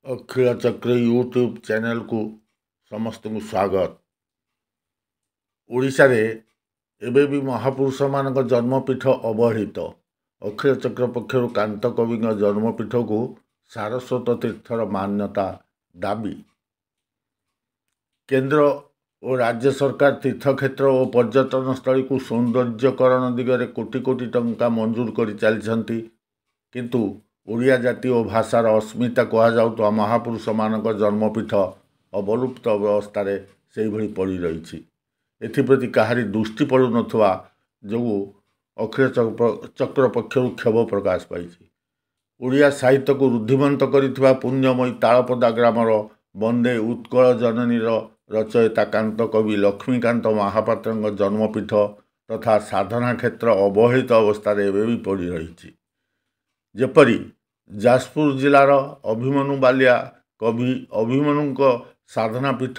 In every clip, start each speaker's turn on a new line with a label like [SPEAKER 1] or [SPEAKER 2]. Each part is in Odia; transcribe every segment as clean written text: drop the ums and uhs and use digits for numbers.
[SPEAKER 1] अखिल चक्र यूट्यूब चैनल को समस्त को स्वागत। ओडिशा रे एबे भी महापुरुष मान जन्मपीठ अवहेलित। अखिल चक्र पक्षर कांत कवि जन्मपीठ को सारस्वत तीर्थर मान्यता दाबी। केंद्र और राज्य सरकार तीर्थक्षेत्र और पर्यटन स्थली को सौंदर्यकरण दिगरे कोटी कोटी टंका मंजूर कर चलती, किंतु ओडिया जाति और भाषार अस्मिता कहुआ महापुरुष मान जन्मपीठ अवलुप्त अवस्था से भली पड़ी रही। एप्रति कहारी दृष्टि पड़ू नथवा जो अखिल चक्र पक्षर क्षोभ प्रकाश पाई। ओडिया साहित्य को रुद्धिमंत कर पुण्यमयी तालपदा ग्रामर बंदे उत्कल जननीर रचयिता कांत कवि लक्ष्मीकांत महापात्र जन्मपीठ तथा साधना क्षेत्र अवहेलित अवस्था भी पड़ी रही। जेपरी जाजपुर जिलार अभिमन्यु बालिया कवि अभिमन्यु साधना पीठ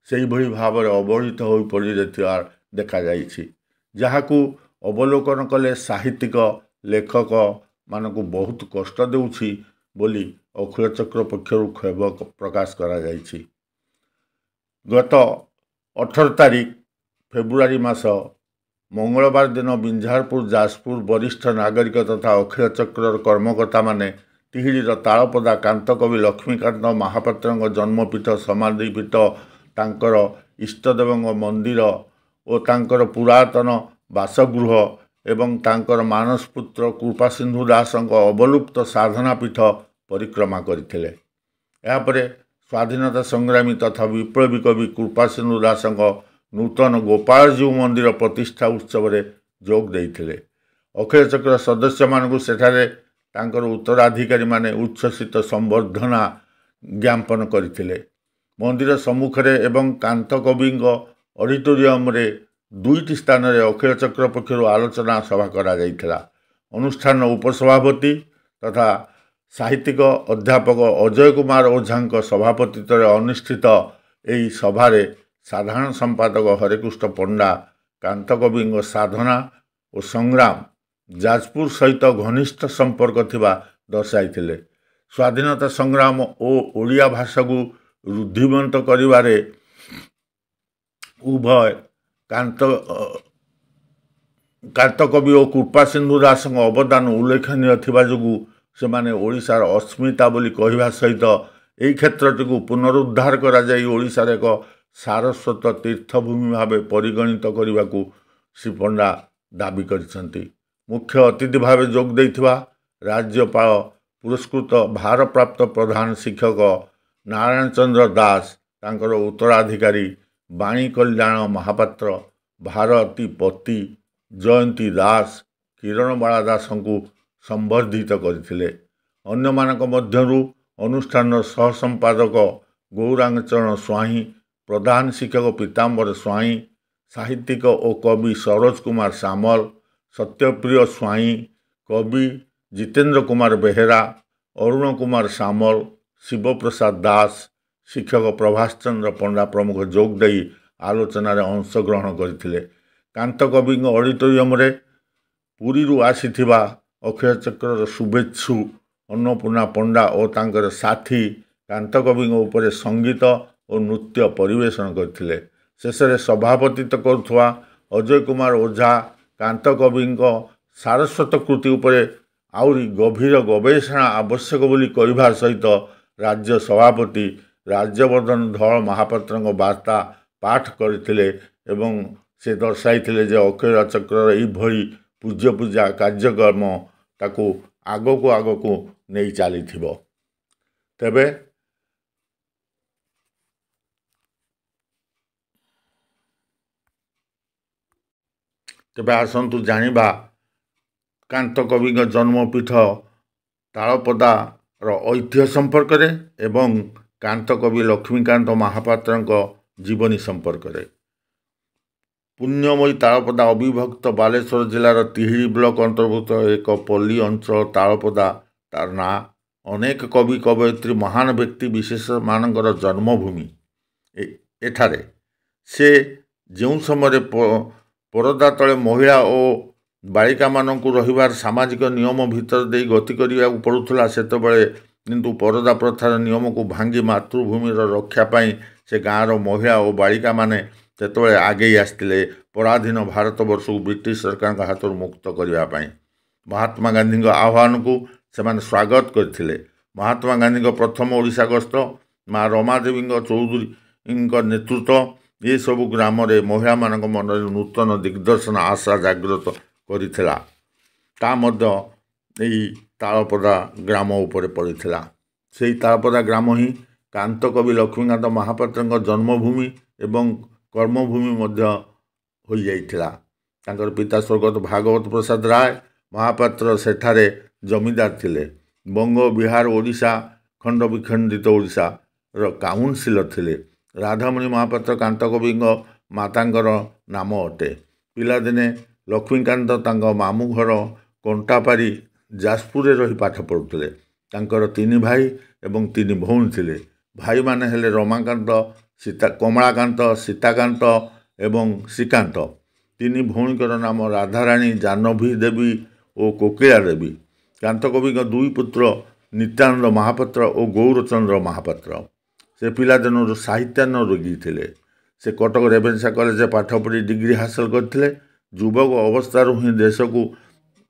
[SPEAKER 1] से भली भाव अवहेलित हो पड़ी देखा जहां अवलोकन कले साहित्यिक लेखक मान को बहुत कष्ट देउछि बोली अखिल चक्र पक्षर क्षोभ प्रकाश करा जायछि। गत 18 तारिख फेब्रुआरी मास मंगलवार दिन बिंझारपुर जाजपुर वरिष्ठ नागरिक तथा अखिल चक्र कर्मकर्ता माने तिहिड़ीर तालपदा कांत कवि लक्ष्मीकांत महापात्र जन्मपीठ समाधिपीठ तांकर इष्टदेव मंदिर और तांकर पुरातन बासगृह एवं तांकर मानसपुत्र कृपा सिंधु दास अवलुप्त साधना पीठ परिक्रमा करथिले। यापरे स्वाधीनता संग्रामी तथा विप्लवी कवि कृपा सिंधु दास नूतन गोपालजीव मंदिर प्रतिष्ठा उत्सव रे जोग देइथिले। अखिल चक्र सदस्य मानकु सेठारे तांकर उत्तराधिकारी माने उच्छ्वसित संवर्धना ज्ञापन करथिले। मंदिर सम्मुखरे एवं कांत कवि ऑडिटोरियम रे दुईटी स्थान रे अखिल चक्र पक्षर आलोचना सभा करा जाइथिला। अनुष्ठान उपसभापति तथा साहित्यिक अध्यापक अजय कुमार ओझा सभापतित्व अनुष्ठित एही सभारे साधारण संपादक हरेकृष्ण पंडा कांत कवि साधना और संग्राम जाजपुर सहित घनिष्ठ संपर्क थिबा दर्शाइथिले। स्वाधीनता संग्राम और ओडिया भाषा को रुद्धिमंत करिवारे उभय कांत कवि और कृपा सिंधु दास अवदान उल्लेखनीय थिबा जोगु से माने ओडिशार अस्मिता बोली कहवा सहित यही क्षेत्रटी को पुनरुद्धार करा जाई ओडिशार एक सारस्वत तीर्थभूमि भाव परिगणित करने को श्री पंडा दाबी करिसेंती। मुख्य अतिथि भाव जोग देइथिबा राज्यपाल पुरस्कृत भारप्राप्त प्रधान शिक्षक नारायण चंद्र दास तांकर उत्तराधिकारी वाणी कल्याण महापात्र भारती पति जयंती दास किरणबाला दास को संबर्धित करथिले। अन्य मानक मध्यरु अनुष्ठान सह संपादक गौरांगचरण स्वाही प्रधान शिक्षक पीताम्बर स्वाई साहित्यिक और कवि सरोज कुमार सामल सत्यप्रिय स्वाई कवि जितेंद्र कुमार बेहेरा अरुण कुमार सामल शिवप्रसाद दास शिक्षक प्रभाष चंद्र पंडा प्रमुख जोग दे आलोचन अंशग्रहण करथिले। कांत कवि ऑडिटोरियम रे पुरी आसीथिबा अखिल चक्र शुभेच्छु अन्नपूर्णा पंडा और तांकर साथी कांत कवि उपरे संगीत और नृत्य परिवेशन करथिले। शेषे सभापतित्व करुवा अजय कुमार ओझा कांत कवि सारस्वत कृति उपरे आउरी गभीर गवेषणा आवश्यक बोली कहवा सहित राज्य सभापति राज्यवर्धन धल महापात्र वार्ता पाठ करथिले एवं से दर्शाइथिले जे अखिल चक्र यही पूज्य पूजा कार्यक्रम ताकू आगको नहीं चली तेबे तेबे आसतु जानिबा कांत कवि जन्मपीठ तालपदार ऐतिह्य संपर्क एवं कांत कवि लक्ष्मीकांत महापात्र जीवनी संपर्क रे। पुण्यमयी तालपदा अविभक्त बालेश्वर जिलार तिहिड़ी ब्लॉक अंतर्भुक्त एक पल्ली अंचल तालपदा तार ना अनेक कवि कवयित्री महान व्यक्ति विशेष मानकर जन्मभूमि। एठारे से जो समय परदा तले महिला और बालिका मानक रहिबार सामाजिक नियम भितर दे गति करने पड़ूला से କିନ୍ତୁ ପରଦା ପ୍ରଥାର ନିୟମକୁ ଭାଙ୍ଗି ମାତୃଭୂମିର ରକ୍ଷା ପାଇଁ ସେ ଗାଁର ମହିଳା ଓ ବାଳିକାମାନେ ସେତେବେଳେ ଆଗେଇ ଆସିଥିଲେ ପରାଧୀନ ଭାରତବର୍ଷକୁ ବ୍ରିଟିଶ ସରକାରଙ୍କ ହାତରୁ ମୁକ୍ତ କରିବା ପାଇଁ। ମହାତ୍ମା ଗାନ୍ଧୀଙ୍କ ଆହ୍ୱାନକୁ ସେମାନେ ସ୍ୱାଗତ କରିଥିଲେ। ମହାତ୍ମା ଗାନ୍ଧୀଙ୍କ ପ୍ରଥମ ଓଡ଼ିଶା ଗସ୍ତ, ମା ରମାଦେବୀଙ୍କ ଚୌଧୁରୀଙ୍କ ନେତୃତ୍ୱ, ଏସବୁ ଗ୍ରାମରେ ମହିଳାମାନଙ୍କ ମନରେ ନୂତନ ଦିଗ୍ଦର୍ଶନ ଆଶା ଜାଗ୍ରତ କରିଥିଲା। ତା ମଧ୍ୟ ଏହି ତାଳପଦା ଗ୍ରାମ ଉପରେ ପଡ଼ିଥିଲା। ସେହି ତାଳପଦା ଗ୍ରାମ ହିଁ କାନ୍ତକବି ଲକ୍ଷ୍ମୀକାନ୍ତ ମହାପାତ୍ରଙ୍କ ଜନ୍ମଭୂମି ଏବଂ କର୍ମଭୂମି ମଧ୍ୟ ହୋଇଯାଇଥିଲା। ତାଙ୍କର ପିତା ସ୍ୱର୍ଗତ ଭାଗବତ ପ୍ରସାଦ ରାୟ ମହାପାତ୍ର ସେଠାରେ ଜମିଦାର ଥିଲେ। ବଙ୍ଗ, ବିହାର, ଓଡ଼ିଶା, ଖଣ୍ଡ ବିଖଣ୍ଡିତ ଓଡ଼ିଶାର କାଉନସିଲର ଥିଲେ। ରାଧାମଣି ମହାପାତ୍ର କାନ୍ତକବିଙ୍କ ମାତାଙ୍କର ନାମ ଅଟେ। ପିଲାଦିନେ ଲକ୍ଷ୍ମୀକାନ୍ତ ତାଙ୍କ ମାମୁଁ ଘର କଣ୍ଟାପାରି ଯାଜପୁରରେ ରହି ପାଠ ପଢ଼ୁଥିଲେ। ତାଙ୍କର 3 ଭାଇ ଏବଂ 3 ଭଉଣୀ ଥିଲେ। ଭାଇମାନେ ହେଲେ ରମାକାନ୍ତ, କମଳାକାନ୍ତ, ସୀତାକାନ୍ତ ଏବଂ ଶ୍ରୀକାନ୍ତ। 3 ଭଉଣୀଙ୍କର ନାମ ରାଧାରାଣୀ, ଜାହ୍ନବୀ ଦେବୀ ଓ କୋକିଳା ଦେବୀ। କାନ୍ତକବିଙ୍କ 2 ପୁତ୍ର ନିତ୍ୟାନନ୍ଦ ମହାପାତ୍ର ଓ ଗୌରଚନ୍ଦ୍ର ମହାପାତ୍ର। ସେ ପିଲାଦିନରୁ ସାହିତ୍ୟାନୁରାଗୀ ଥିଲେ। ସେ କଟକ ରେଭେନ୍ସା କଲେଜରେ ପାଠ ପଢ଼ି ଡିଗ୍ରୀ ହାସଲ କରିଥିଲେ। ଯୁବକ ଅବସ୍ଥାରୁ ହିଁ ଦେଶକୁ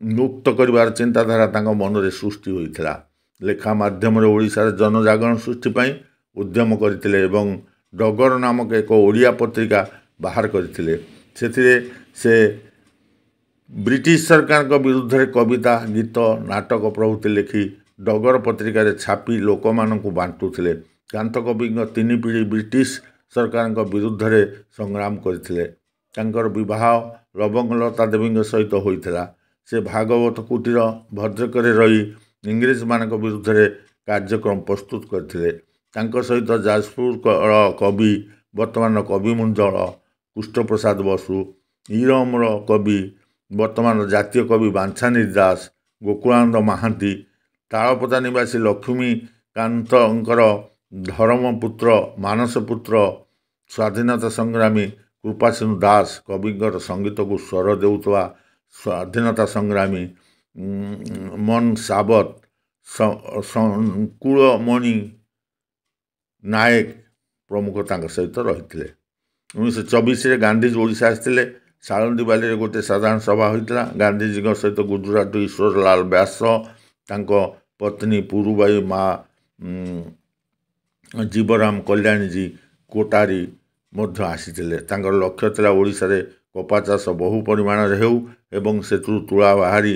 [SPEAKER 1] ମୁକ୍ତ କରିବାର ଚିନ୍ତାଧାରା ତାଙ୍କ ମନରେ ସୃଷ୍ଟି ହୋଇଥିଲା। ଲେଖା ମାଧ୍ୟମରେ ଓଡ଼ିଶାରେ ଜନଜାଗରଣ ସୃଷ୍ଟି ପାଇଁ ଉଦ୍ୟମ କରିଥିଲେ ଏବଂ ଡଗର ନାମକ ଏକ ଓଡ଼ିଆ ପତ୍ରିକା ବାହାର କରିଥିଲେ। ସେଥିରେ ସେ ବ୍ରିଟିଶ ସରକାରଙ୍କ ବିରୁଦ୍ଧରେ କବିତା, ଗୀତ, ନାଟକ ପ୍ରଭୃତି ଲେଖି ଡଗର ପତ୍ରିକାରେ ଛାପି ଲୋକମାନଙ୍କୁ ବାଣ୍ଟୁଥିଲେ। କାନ୍ତକବିଙ୍କ 3 ପିଢ଼ି ବ୍ରିଟିଶ ସରକାରଙ୍କ ବିରୁଦ୍ଧରେ ସଂଗ୍ରାମ କରିଥିଲେ। ତାଙ୍କର ବିବାହ ଲବଙ୍ଗଲତା ଦେବୀଙ୍କ ସହିତ ହୋଇଥିଲା। ସେ ଭାଗବତ କୁଟୀର ଭଦ୍ରକରେ ରହି ଇଂରେଜମାନଙ୍କ ବିରୁଦ୍ଧରେ କାର୍ଯ୍ୟକ୍ରମ ପ୍ରସ୍ତୁତ କରିଥିଲେ। ତାଙ୍କ ସହିତ ଯାଜପୁର କବି, ବର୍ତ୍ତମାନର କବିମଣ୍ଡଳ କୃଷ୍ଣପ୍ରସାଦ ବସୁ, ଇରମର କବି, ବର୍ତ୍ତମାନର ଜାତୀୟ କବି ବାଞ୍ଛାନିଧି ଦାସ, ଗୋକୁଳାନନ୍ଦ ମହାନ୍ତି, ତାଳପଦା ନିବାସୀ ଲକ୍ଷ୍ମୀକାନ୍ତଙ୍କର ଧରମପୁତ୍ର, ମାନସପୁତ୍ର, ସ୍ୱାଧୀନତା ସଂଗ୍ରାମୀ କୃପାସିନ୍ଧୁ ଦାସ, କବିଙ୍କର ସଙ୍ଗୀତକୁ ସ୍ୱର ଦେଉଥିବା ସ୍ୱାଧୀନତା ସଂଗ୍ରାମୀ ମନ ସାବତ, କୁଳମଣି ନାୟକ ପ୍ରମୁଖ ତାଙ୍କ ସହିତ ରହିଥିଲେ। 1924ରେ ଗାନ୍ଧୀଜୀ ଓଡ଼ିଶା ଆସିଥିଲେ। ସାଳନ୍ଦୀବାଲିରେ ଗୋଟିଏ ସାଧାରଣ ସଭା ହୋଇଥିଲା। ଗାନ୍ଧୀଜୀଙ୍କ ସହିତ ଗୁଜୁରାଟରୁ ଈଶ୍ୱରଲାଲ ବ୍ୟାସ, ତାଙ୍କ ପତ୍ନୀ ପୁରୁବାଇ, ମା ଜୀବରାମ କଲ୍ୟାଣୀଜୀ କୋଟାରୀ ମଧ୍ୟ ଆସିଥିଲେ। ତାଙ୍କର ଲକ୍ଷ୍ୟ ଥିଲା ଓଡ଼ିଶାରେ କପା ଚାଷ ବହୁ ପରିମାଣରେ ହେଉ ଏବଂ ସେଥିରୁ ତୁଳା ବାହାରି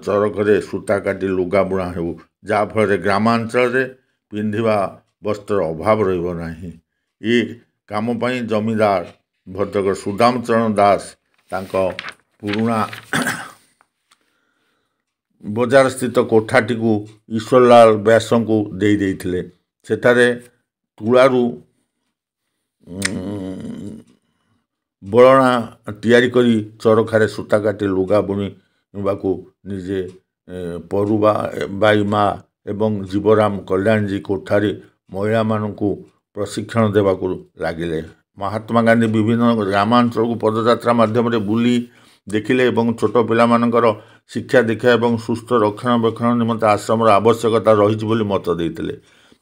[SPEAKER 1] ଚରଖରେ ସୂତା କାଟି ଲୁଗା ବୁଣା ହେଉ, ଯାହାଫଳରେ ଗ୍ରାମାଞ୍ଚଳରେ ପିନ୍ଧିବା ବସ୍ତ୍ର ଅଭାବ ରହିବ ନାହିଁ। ଏ କାମ ପାଇଁ ଜମିଦାର ଭଦ୍ରକ ସୁଦାମ ଚରଣ ଦାସ ତାଙ୍କ ପୁରୁଣା ବଜାରସ୍ଥିତ କୋଠାଟିକୁ ଈଶ୍ୱରଲାଲ ବ୍ୟାସଙ୍କୁ ଦେଇଥିଲେ। ସେଠାରେ ତୁଳାରୁ ବଳଣା ତିଆରି କରି ଚରଖାରେ ସୂତା କାଟି ଲୁଗା ବୁଣିବାକୁ ନିଜେ ପରୁବାଇ ମା ଏବଂ ଜୀବରାମ କଲ୍ୟାଣୀଜୀ କୋଠାରୀ ମହିଳାମାନଙ୍କୁ ପ୍ରଶିକ୍ଷଣ ଦେବାକୁ ଲାଗିଲେ। ମହାତ୍ମା ଗାନ୍ଧୀ ବିଭିନ୍ନ ଗ୍ରାମାଞ୍ଚଳକୁ ପଦଯାତ୍ରା ମାଧ୍ୟମରେ ବୁଲି ଦେଖିଲେ ଏବଂ ଛୋଟ ପିଲାମାନଙ୍କର ଶିକ୍ଷା ଦୀକ୍ଷା ଏବଂ ସୁସ୍ଥ ରକ୍ଷଣାବେକ୍ଷଣ ନିମନ୍ତେ ଆଶ୍ରମର ଆବଶ୍ୟକତା ରହିଛି ବୋଲି ମତ ଦେଇଥିଲେ।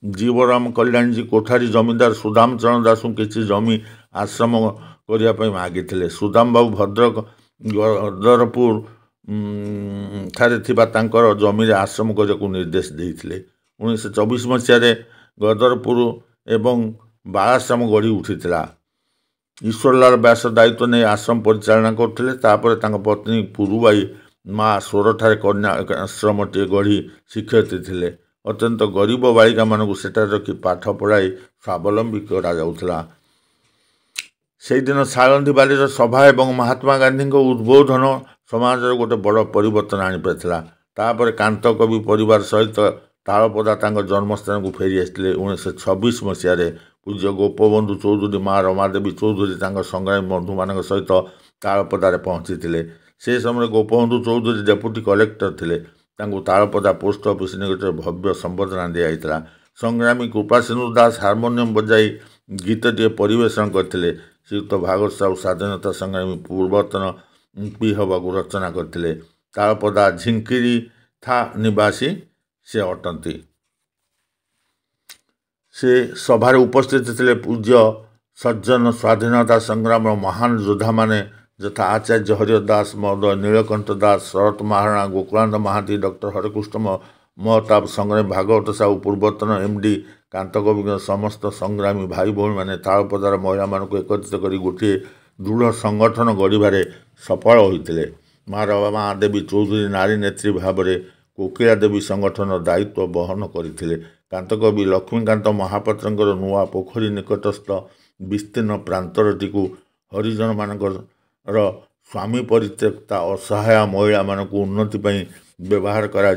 [SPEAKER 1] ଜୀବରାମ କଲ୍ୟାଣୀଜୀ କୋଠାରୀ ଜମିଦାର ସୁଦାମ ଚରଣ ଦାସଙ୍କୁ କିଛି ଜମି ଆଶ୍ରମ କରିବା ପାଇଁ ମାଗିଥିଲେ। ସୁଦାମ ବାବୁ ଭଦ୍ରକ ଗଦରପୁର ଠାରେ ଥିବା ତାଙ୍କର ଜମିରେ ଆଶ୍ରମ କରିବାକୁ ନିର୍ଦ୍ଦେଶ ଦେଇଥିଲେ। 1924 ମସିହାରେ ଗଦରପୁର ଏବଂ ବାଳାଶ୍ରମ ଗଢ଼ି ଉଠିଥିଲା। ଈଶ୍ୱରଲାଲ ବ୍ୟାସ ଦାୟିତ୍ୱ ନେଇ ଆଶ୍ରମ ପରିଚାଳନା କରୁଥିଲେ। ତାପରେ ତାଙ୍କ ପତ୍ନୀ ପୁରୁବାଇ ମା ସୋରଠାରେ କନ୍ୟା ଆଶ୍ରମଟିଏ ଗଢ଼ି ଶିକ୍ଷୟିତ୍ରୀ ଥିଲେ। ଅତ୍ୟନ୍ତ ଗରିବ ବାଳିକାମାନଙ୍କୁ ସେଠାରେ ରଖି ପାଠ ପଢ଼ାଇ ସ୍ୱାବଲମ୍ବୀ କରାଯାଉଥିଲା। ସେହିଦିନ ସାଳନ୍ଦୀବାଲିର ସଭା ଏବଂ ମହାତ୍ମା ଗାନ୍ଧୀଙ୍କ ଉଦ୍ବୋଧନ ସମାଜରେ ଗୋଟେ ବଡ଼ ପରିବର୍ତ୍ତନ ଆଣିପାରିଥିଲା। ତାପରେ କାନ୍ତକବି ପରିବାର ସହିତ ତାଳପଦା ତାଙ୍କ ଜନ୍ମସ୍ଥାନକୁ ଫେରି ଆସିଥିଲେ। 1926 ମସିହାରେ ପୂଜ୍ୟ ଗୋପବନ୍ଧୁ ଚୌଧୁରୀ, ମା ରମାଦେବୀ ଚୌଧୁରୀ ତାଙ୍କ ସଂଗ୍ରାମୀ ବନ୍ଧୁମାନଙ୍କ ସହିତ ତାଳପଦାରେ ପହଞ୍ଚିଥିଲେ। ସେ ସମୟରେ ଗୋପବନ୍ଧୁ ଚୌଧୁରୀ ଡେପୁଟି କଲେକ୍ଟର ଥିଲେ। ତାଙ୍କୁ ତାଳପଦା ପୋଷ୍ଟ ଅଫିସ ନିକଟରେ ଭବ୍ୟ ସମ୍ବର୍ଦ୍ଧନା ଦିଆଯାଇଥିଲା। ସଂଗ୍ରାମୀ କୃପାସିନ୍ଧୁ ଦାସ ହାରମୋନିୟମ ବଜାଇ ଗୀତଟିଏ ପରିବେଷଣ କରିଥିଲେ। ଶ୍ରୀଯୁକ୍ତ ଭାଗବତ ସାହୁ ସ୍ୱାଧୀନତା ସଂଗ୍ରାମୀ ପୂର୍ବତନ ପି ହେବାକୁ ରଚନା କରିଥିଲେ। ତାଳପଦା ଝିଙ୍କିରିଥା ନିବାସୀ ସେ ଅଟନ୍ତି। से सभारे उपस्थित थे पूज्य सज्जन स्वाधीनता संग्राम महान योद्धा माने यथा आचार्य हरिहर दास महोदय, नीलकंठ दास, शरत महाराणा, गोकुलानंद महांती, डॉक्टर हरेकृष्ण महताब, संग्रामी भागवत साहू, पूर्वतन एमडी कांतकवि समस्त संग्रामी भाई भौणी मैंने तालपदार महिला मानक एकत्रित कर गोटे दृढ़ संगठन गढ़ सफल होते। माँ देवी चौधरी नारी नेत्री भाव में कोकिला देवी संगठन दायित्व बहन करते। कांतकवि लक्ष्मीकांत महापात्र नुआ पोखरी निकटस्थ विस्तीर्ण प्रांतरटी हरिजन मानकर स्वामी परित्यक्ता असहाय महिला मानक उन्नति व्यवहार करा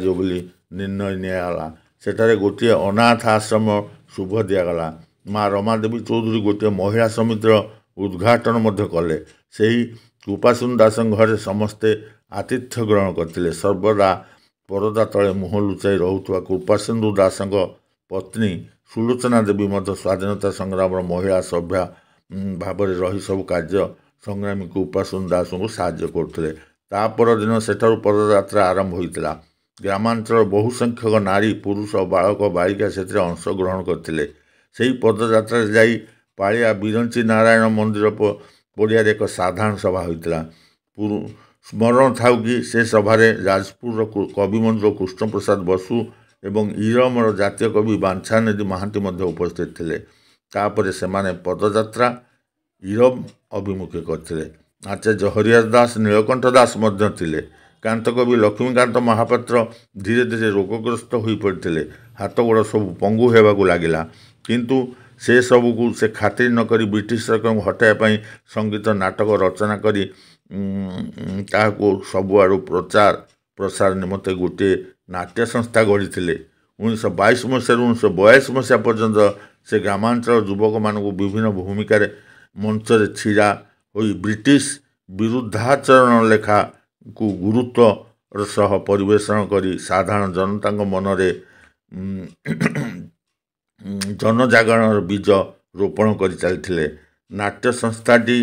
[SPEAKER 1] निर्णय नियाला। सेठारे गोटे अनाथ आश्रम शुभ दिगला। माँ रमादेवी चौधरी गोटे महिला समितिर उद्घाटन कले। से कृपासिंधु दास घर समस्ते आतिथ्य ग्रहण करते। सर्वदा परदा तले मुह लुचाई रोकुवा कृपासिंधु दास पत्नी सुलोचना देवी स्वाधीनता संग्राम महिला सभ्या भाव में रही सब कार्य संग्रामी कृपासिंधु दास को साहाय्य करते। तापर दिन सेठारु पदयात्रा आरंभ होता। ग्रामांचल बहु संख्यक नारी पुरुष बालक बालिका से अंशग्रहण करते। से पदयात्रा जाई पालिया बिरंची नारायण मंदिर पड़िया एक साधारण सभा होता। स्मरण था कि से सभारे जाजपुर कवि मंत्र कृष्ण प्रसाद बसु एवं इरमर जातीय कवि बांछानिधि महांती उपस्थित थे। तापर से पदयात्रा इरम अभिमुखे करते। आचार्य हरिहर दास, नीलकंठ दास थे। कांतकवि लक्ष्मीकांत महापात्र धीरे धीरे रोगग्रस्त हो पड़ते। हाथ गोड़ सब पंगु होगा लगिला। किंतु से सबू से खातिर नक ब्रिटिश सरकार हटाइवाई संगीत नाटक रचना करी सबुआड़ प्रचार प्रसार निमंते गोटे नाट्य संस्था गढ़ी 1922 मसीह 1942 मसीहा पर्यंत से ग्रामांचल युवक मान विभिन्न भूमिकार मंचर छिड़ा हो ब्रिटिश विरुद्धाचरण लेखा को गुरुत्वर सह परिवेषण करी साधारण जनता मनरे जनजागरण बीज रोपण कर चलते। नाट्य संस्थाटी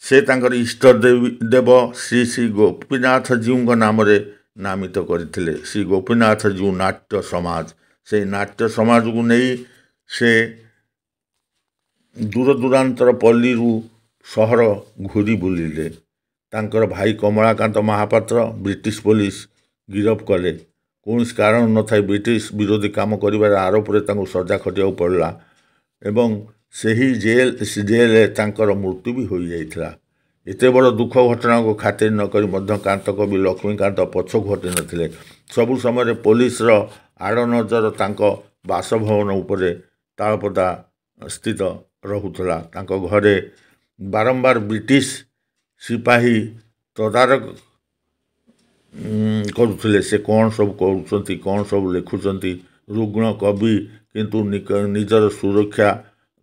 [SPEAKER 1] से तांकर इष्ट देव श्री श्री गोपीनाथ जीव नाम नामित करते। श्री गोपीनाथ जीव नाट्य समाज से नाट्य समाज को नहीं से दूर दूरांतर पल्ली सहर घूरी बुलिले। तांकर भाई कमलाकांत महापात्र ब्रिटिश पुलिस गिरफ कले। कौन कारण न था ब्रिटिश विरोधी काम कर आरोप में सजा खटिया पड़ा एवं सही जेल तांकर मृत्यु भी हो जाता। एते बड़ दुख घटना को खातिर नक कांतकवि लक्ष्मीकांत पछक हटि नथिले। सबु समय पुलिस आड़ नजर तांको बासभवन उपरे तालपदा स्थित रहुतला। तांको घरे बारंबार ब्रिटिश सिपाही तदारक करुले। से कौन सब करुँच कौन सब लिखुंट रुग्ण कवि किंतु निजर सुरक्षा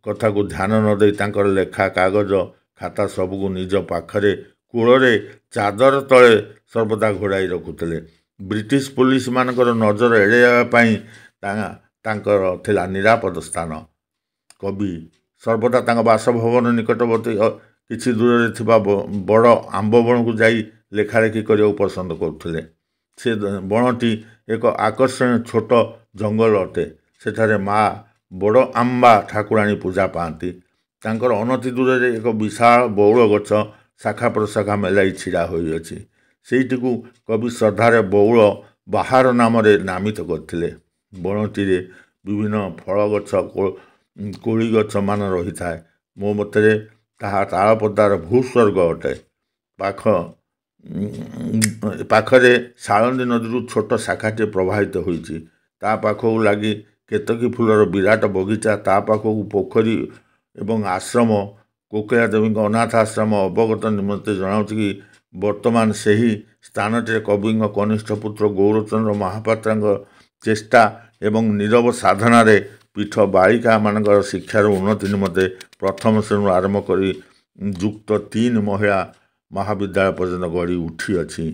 [SPEAKER 1] कथा को ध्यान न दे तांकर लेखा कागज खाता सबको निज पाखरे कूଳରେ चादर तले सर्वदा घोड़ाई रखुले। ब्रिटिश पुलिस मानकर नजर एड़ाई तांकर थिला निरापद स्थान। कवि सर्वदा तांका बासभवन निकटवर्ती किछि दूर थिबा बड़ आंब बण को जाई लेखालेखी करने पसंद करते। से बणटी एक आकर्षणीय छोट जंगल अटे। सेठारे माँ बड़ आंबा ठाकुराणी पूजा पाती। तांकर अनति दूर एक विशाल बौल गछ शाखा प्रशाखा मेलाई छिड़ा होइअछि। सेठी को कवि श्रद्धारे बौल बाहार नाम नामित करथिले। बणटी विभिन्न फल गछ कोड़ी गछ मान रही थाए। मो मते ताहा तालपदार भूस्वर्ग अटे। पाखरे साळंदी नदी छोट शाखाटे प्रवाहित होइछि। ता पाखकु लागी केतकी फुलर विराट बगीचा, ता पाखकु पोखरी एवं आश्रम कोकिला देवी अनाथ आश्रम अवगत निमंते जनाउछि कि वर्तमान सही स्थानटे कवि कनिष्ठ पुत्र गौरचंद्र महापात्र चेष्टा एवं नीरव साधनारे पीठ बालिका मानकर शिक्षार उन्नति निमंते प्रथम श्रेणी आरंभ करी युक्त 3 महिला महाविद्यालय पर्यंत गढ़ी उठी अच्छी।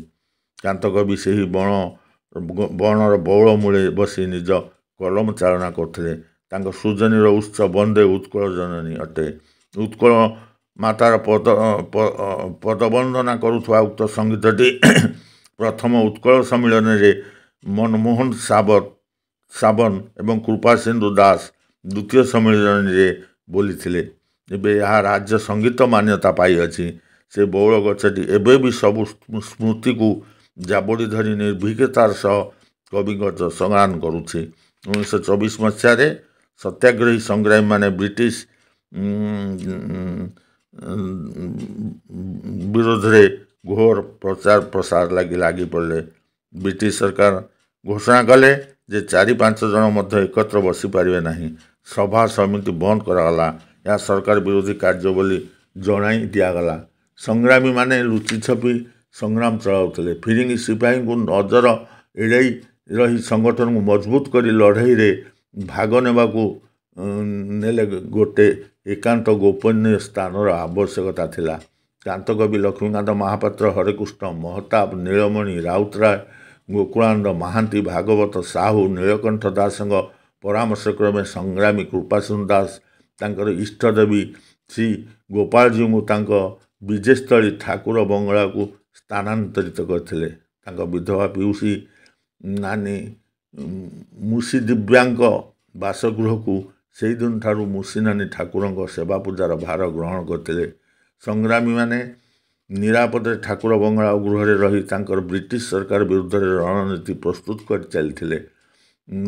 [SPEAKER 1] कांतकवि से ही बणर बौल मूले बसी निज कलम चालना करते। सृजनीर उत्स बंदे उत्कल जननी अटे। उत्कल मातार पदवंदना करुवा उक्त संगीतटी प्रथम उत्कल सम्मिलन में मनमोहन साबन एवं कृपासिंधु दास ଦ୍ୱିତୀୟ ସମ୍ମିଳନୀରେ ବୋଲିଥିଲେ। ଏବେ ଏହା ରାଜ୍ୟ ସଙ୍ଗୀତ ମାନ୍ୟତା ପାଇଅଛି। ସେ ବଉଳ ଗଛଟି ଏବେ ବି ସବୁ ସ୍ମୃତିକୁ ଜାବୁଡ଼ି ଧରି ନିର୍ଭୀକତାର ସହ କବିଙ୍କ ସଂଗ୍ରାମ କରୁଛି। 1924 ମସିହାରେ ସତ୍ୟାଗ୍ରହୀ ସଂଗ୍ରାମୀମାନେ ବ୍ରିଟିଶ ବିରୋଧରେ ଘୋର ପ୍ରଚାର ପ୍ରସାର ଲାଗି ପଡ଼ିଲେ। ବ୍ରିଟିଶ ସରକାର ଘୋଷଣା କଲେ ଯେ 4-5 ଜଣ ମଧ୍ୟ ଏକତ୍ର ବସିପାରିବେ ନାହିଁ। ସଭା ସମିତି ବନ୍ଦ କରାଗଲା। ଏହା ସରକାର ବିରୋଧୀ କାର୍ଯ୍ୟ ବୋଲି ଜଣାଇ ଦିଆଗଲା। ସଂଗ୍ରାମୀମାନେ ଲୁଚି ଛପି ସଂଗ୍ରାମ ଚଳାଉଥିଲେ। ଫିରିଙ୍ଗି ସିପାହୀଙ୍କୁ ନଜର ଏଡ଼ାଇ ରହି ସଂଗଠନକୁ ମଜବୁତ କରି ଲଢ଼େଇରେ ଭାଗ ନେବାକୁ ନେଲେ ଗୋଟିଏ ଏକାନ୍ତ ଗୋପନୀୟ ସ୍ଥାନର ଆବଶ୍ୟକତା ଥିଲା। କାନ୍ତକବି ଲକ୍ଷ୍ମୀକାନ୍ତ ମହାପାତ୍ର, ହରେକୃଷ୍ଣ ମହତାବ, ନୀଳମଣି ରାଉତରାୟ, ଗୋକୁଳାନନ୍ଦ ମହାନ୍ତି, ଭାଗବତ ସାହୁ, ନୀଳକଣ୍ଠ ଦାସଙ୍କ ପରାମର୍ଶକ୍ରମେ ସଂଗ୍ରାମୀ କୃପାସିନ୍ଧୁ ଦାସ ତାଙ୍କର ଇଷ୍ଟଦେବୀ ଶ୍ରୀ ଗୋପାଳଜୀଙ୍କୁ ତାଙ୍କ ବିଜେସ୍ଥଳୀ ଠାକୁର ବଙ୍ଗଳାକୁ ସ୍ଥାନାନ୍ତରିତ କରିଥିଲେ। ତାଙ୍କ ବିଧବା ପିଉସୀ ନାନୀ ମୁସିଦିବ୍ୟାଙ୍କ ବାସଗୃହକୁ ସେହିଦିନଠାରୁ ମୁସିନାନୀ ଠାକୁରଙ୍କ ସେବା ପୂଜାର ଭାର ଗ୍ରହଣ କରିଥିଲେ। ସଂଗ୍ରାମୀମାନେ ନିରାପଦରେ ଠାକୁର ବଙ୍ଗଳା ଗୃହରେ ରହି ତାଙ୍କର ବ୍ରିଟିଶ ସରକାର ବିରୁଦ୍ଧରେ ରଣନୀତି ପ୍ରସ୍ତୁତ କରି ଚାଲିଥିଲେ।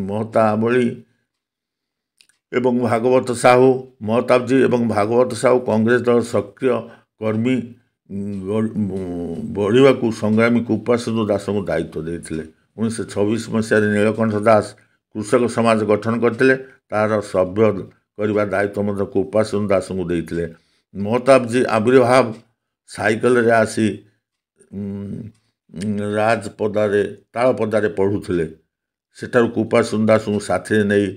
[SPEAKER 1] ମହତାବଳୀ ଏବଂ ଭାଗବତ ସାହୁ ମହତାବଜୀ ଏବଂ ଭାଗବତ ସାହୁ କଂଗ୍ରେସ ଦଳ ସକ୍ରିୟ କର୍ମୀ ବଢ଼ିବାକୁ ସଂଗ୍ରାମୀ କୃପାସିନ୍ଧୁ ଦାସଙ୍କୁ ଦାୟିତ୍ୱ ଦେଇଥିଲେ। 1926 ମସିହାରେ ନୀଳକଣ୍ଠ ଦାସ କୃଷକ ସମାଜ ଗଠନ କରିଥିଲେ। ତାହାର ସଭ୍ୟ କରିବା ଦାୟିତ୍ୱ ମଧ୍ୟ କୃପାସିନ୍ଧୁ ଦାସଙ୍କୁ ଦେଇଥିଲେ। ମହତାବଜୀ ଆବିର୍ଭାବ ସାଇକେଲରେ ଆସି ତାଳପଦାରେ ପଢ଼ୁଥିଲେ। ସେଠାରୁ କୃପାସିନ୍ଧୁ ଦାସଙ୍କୁ ସାଥିରେ ନେଇ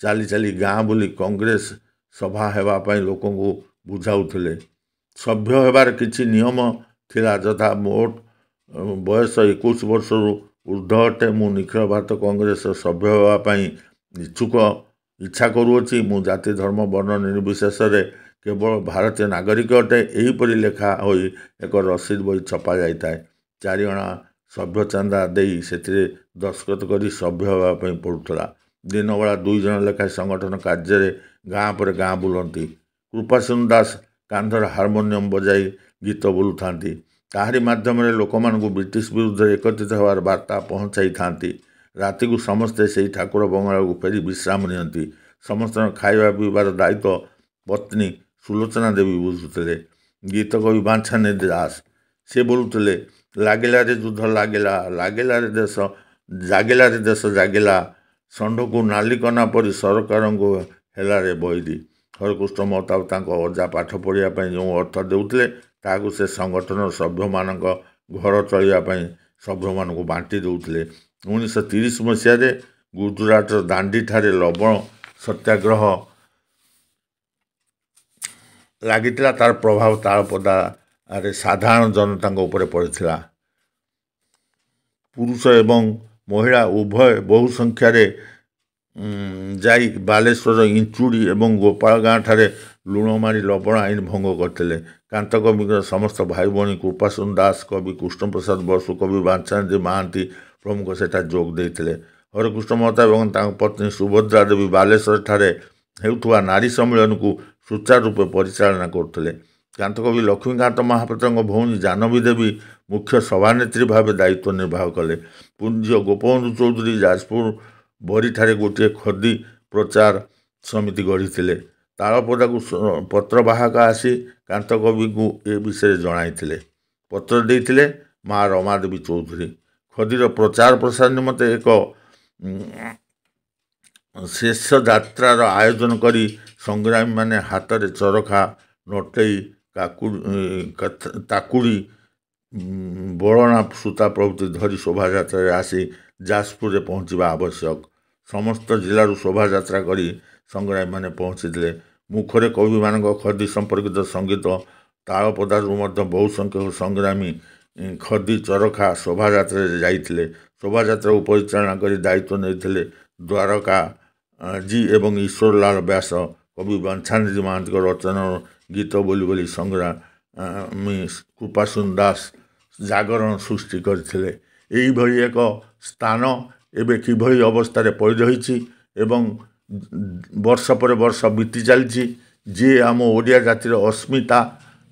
[SPEAKER 1] ଚାଲି ଚାଲି ଗାଁ ବୁଲି କଂଗ୍ରେସ ସଭା ହେବା ପାଇଁ ଲୋକଙ୍କୁ ବୁଝାଉଥିଲେ। ସଭ୍ୟ ହେବାର କିଛି ନିୟମ ଥିଲା, ଯଥା ମୋଟ ବୟସ 21 ବର୍ଷରୁ ଉର୍ଦ୍ଧ୍ୱ ଅଟେ। ମୁଁ ନିଖିଳ ଭାରତ କଂଗ୍ରେସର ସଭ୍ୟ ହେବା ପାଇଁ ଇଚ୍ଛା କରୁଅଛି। ମୁଁ ଜାତି ଧର୍ମ ବର୍ଣ୍ଣ ନିର୍ବିଶେଷରେ କେବଳ ଭାରତୀୟ ନାଗରିକ ଅଟେ। ଏହିପରି ଲେଖା ହୋଇ ଏକ ରସିଦ ବହି ଛପା ଯାଇଥାଏ। 4 ଅଣା ସଭ୍ୟ ଚାନ୍ଦା ଦେଇ ସେଥିରେ ଦସ୍ତଖତ କରି ସଭ୍ୟ ହେବା ପାଇଁ ପଡ଼ୁଥିଲା। ଦିନବେଳା 2 ଜଣ ଲେଖାଏଁ ସଂଗଠନ କାର୍ଯ୍ୟରେ ଗାଁ ପରେ ଗାଁ ବୁଲନ୍ତି। କୃପାସିନ୍ଧୁ ଦାସ କାନ୍ଧରେ ହାରମୋନିୟମ ବଜାଇ ଗୀତ ବୋଲୁଥାନ୍ତି। ତାହାରି ମାଧ୍ୟମରେ ଲୋକମାନଙ୍କୁ ବ୍ରିଟିଶ ବିରୁଦ୍ଧରେ ଏକତ୍ରିତ ହେବାର ବାର୍ତ୍ତା ପହଞ୍ଚାଇଥାନ୍ତି। ରାତିକୁ ସମସ୍ତେ ସେହି ଠାକୁର ବଙ୍ଗଳାକୁ ଫେରି ବିଶ୍ରାମ ନିଅନ୍ତି। ସମସ୍ତଙ୍କ ଖାଇବା ପିଇବାର ଦାୟିତ୍ୱ ପତ୍ନୀ ସୁଲୋଚନା ଦେବୀ ବୁଝୁଥିଲେ। ଗୀତ କବି ବାଞ୍ଛାନିଧି ଦାସ ସେ ବୋଲୁଥିଲେ, ଲାଗିଲାରେ ଯୁଦ୍ଧ ଲାଗିଲା, ଜାଗିଲାରେ ଦେଶ ଜାଗିଲା, ଷଣ୍ଢକୁ ନାଲିକନା ପରି ସରକାରଙ୍କୁ ହେଲାରେ ବୈରୀ। ହରେକୃଷ୍ଣ ମହତାବ ତାଙ୍କ ଅଜା ପାଠ ପଢ଼ିବା ପାଇଁ ଯେଉଁ ଅର୍ଥ ଦେଉଥିଲେ ତାହାକୁ ସେ ସଂଗଠନର ସଭ୍ୟମାନଙ୍କ ଘର ଚଳିବା ପାଇଁ ସଭ୍ୟମାନଙ୍କୁ ବାଣ୍ଟି ଦେଉଥିଲେ। 1930 ମସିହାରେ ଗୁଜରାଟର ଦାଣ୍ଡିଠାରେ ଲବଣ ସତ୍ୟାଗ୍ରହ ଲାଗିଥିଲା। ତାର ପ୍ରଭାବ ତାଳପଦାରେ ସାଧାରଣ ଜନତାଙ୍କ ଉପରେ ପଡ଼ିଥିଲା। ପୁରୁଷ ଏବଂ ମହିଳା ଉଭୟ ବହୁ ସଂଖ୍ୟାରେ ଯାଇ ବାଲେଶ୍ୱର ଇଞ୍ଚୁଡ଼ି ଏବଂ ଗୋପାଳ ଗାଁଠାରେ ଲୁଣ ମାରି ଲବଣ ଆଇନ ଭଙ୍ଗ କରିଥିଲେ। କାନ୍ତକବିଙ୍କର ସମସ୍ତ ଭାଇ ଭଉଣୀ କୃପାସିନ୍ଧୁ ଦାସ, କବି କୃଷ୍ଣପ୍ରସାଦ ବସୁ, କବି ବାଞ୍ଛାନିଧି ମହାନ୍ତି ପ୍ରମୁଖ ସେଠାରେ ଯୋଗ ଦେଇଥିଲେ। ହରେକୃଷ୍ଣ ମହତାବ ଏବଂ ତାଙ୍କ ପତ୍ନୀ ସୁଭଦ୍ରା ଦେବୀ ବାଲେଶ୍ୱରଠାରେ ହେଉଥିବା ନାରୀ ସମ୍ମିଳନୀକୁ ସୁଚାରୁ ରୂପେ ପରିଚାଳନା କରୁଥିଲେ। କାନ୍ତକବି ଲକ୍ଷ୍ମୀକାନ୍ତ ମହାପାତ୍ରଙ୍କ ଭଉଣୀ ଜାହ୍ନବୀ ଦେବୀ ମୁଖ୍ୟ ସଭାନେତ୍ରୀ ଭାବେ ଦାୟିତ୍ୱ ନିର୍ବାହ କଲେ। ପୂଜ୍ୟ ଗୋପବନ୍ଧୁ ଚୌଧୁରୀ ଯାଜପୁର ବରୀଠାରେ ଗୋଟିଏ ଖଦୀ ପ୍ରଚାର ସମିତି ଗଢ଼ିଥିଲେ। ତାଳପଦାକୁ ପତ୍ରବାହକ ଆସି କାନ୍ତକବିଙ୍କୁ ଏ ବିଷୟରେ ଜଣାଇଥିଲେ। ପତ୍ର ଦେଇଥିଲେ ମା ରମାଦେବୀ ଚୌଧୁରୀ। ଖଦୀର ପ୍ରଚାର ପ୍ରସାର ନିମନ୍ତେ ଏକ ଶେଷ ଯାତ୍ରାର ଆୟୋଜନ କରି ସଂଗ୍ରାମୀମାନେ ହାତରେ ଚରଖା, ନଟେଇ, ତାକୁଡ଼ି, ବଳଣା ସୂତା ପ୍ରଭୃତି ଧରି ଶୋଭାଯାତ୍ରାରେ ଆସି ଯାଜପୁରରେ ପହଞ୍ଚିବା ଆବଶ୍ୟକ। ସମସ୍ତ ଜିଲ୍ଲାରୁ ଶୋଭାଯାତ୍ରା କରି ସଂଗ୍ରାମୀମାନେ ପହଞ୍ଚିଥିଲେ। ମୁଖରେ କବିମାନଙ୍କ ଖଦୀ ସମ୍ପର୍କିତ ସଙ୍ଗୀତ। ତାଳପଦାରୁ ମଧ୍ୟ ବହୁ ସଂଖ୍ୟକ ସଂଗ୍ରାମୀ ଖଦୀ ଚରଖା ଶୋଭାଯାତ୍ରାରେ ଯାଇଥିଲେ। ଶୋଭାଯାତ୍ରାକୁ ପରିଚାଳନା କରି ଦାୟିତ୍ୱ ନେଇଥିଲେ ଦ୍ୱାରକାଜୀ ଏବଂ ଈଶ୍ୱରଲାଲ ବ୍ୟାସ। କବି ବାଞ୍ଛାନିଧି ମହାନ୍ତିଙ୍କ ରଚନାର ଗୀତ ବୋଲି ବୋଲି ସଂଗ୍ରାମୀ କୃପାସିନ୍ଧୁ ଦାସ ଜାଗରଣ ସୃଷ୍ଟି କରିଥିଲେ। ଏହିଭଳି ଏକ ସ୍ଥାନ ଏବେ କିଭଳି ଅବସ୍ଥାରେ ପଡ଼ି ରହିଛି ଏବଂ ବର୍ଷ ପରେ ବର୍ଷ ବିତି ଚାଲିଛି। ଯିଏ ଆମ ଓଡ଼ିଆ ଜାତିର अस्मिता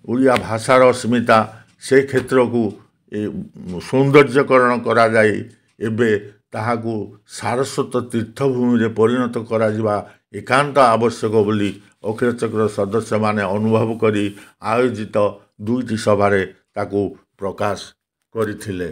[SPEAKER 1] ଓଡ଼ିଆ ଭାଷାର अस्मिता ସେ କ୍ଷେତ୍ରକୁ ସୌନ୍ଦର୍ଯ୍ୟକରଣ କରାଯାଇ ଏବେ ତାହାକୁ ସାରସ୍ୱତ ତୀର୍ଥଭୂମିରେ ପରିଣତ କରାଯିବା ଏକାନ୍ତ ଆବଶ୍ୟକ ବୋଲି ଅଖିଳ ଚକ୍ର ସଦସ୍ୟମାନେ ଅନୁଭବ କରି ଆୟୋଜିତ 2ଟି ସଭାରେ ତାକୁ ପ୍ରକାଶ କରିଥିଲେ।